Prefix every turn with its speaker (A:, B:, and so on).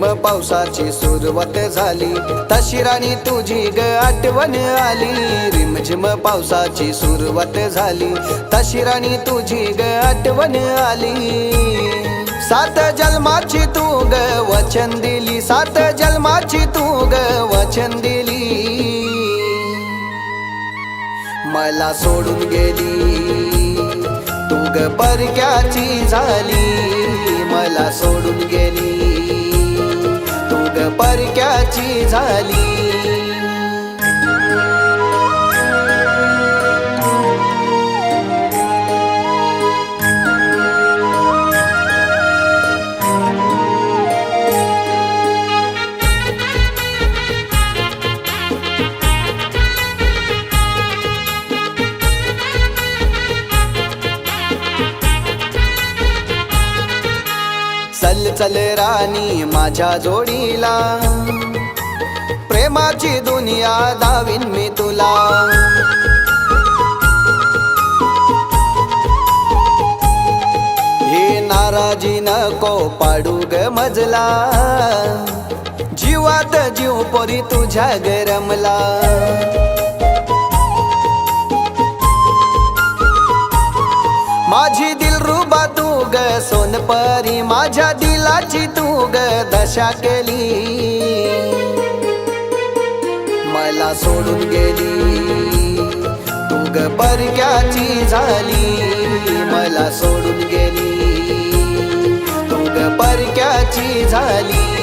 A: रिमझिम पावसाची सुरुवात झाली, तशी राणी तुझी ग आठवण आली. रिमझिम पावसाची सुरुवात झाली, तशी राणी तुझी ग आठवण आली. सात जन्माची तू ग वचन दिली, सात जन्माची तू ग वचन दिली. मला सोडून गेली तू ग परक्याची झाली, मला सोडून गेली तू ग परक्याची झाली. चल चल राणी माझ्या जोडीला, प्रेमाची दुनिया दावीन मी तुला. हे नाराजी नको पाडू ग मजला, जीवात जीव पोरी तुझ्या गरमला. माझी दिलरुबा तू ग सोनपरी, माझ्या दिलाची तू ग दशा केली. मला सोडून गेली तू ग परक्याची झाली, मला सोडून गेली तू ग परक्याची झाली.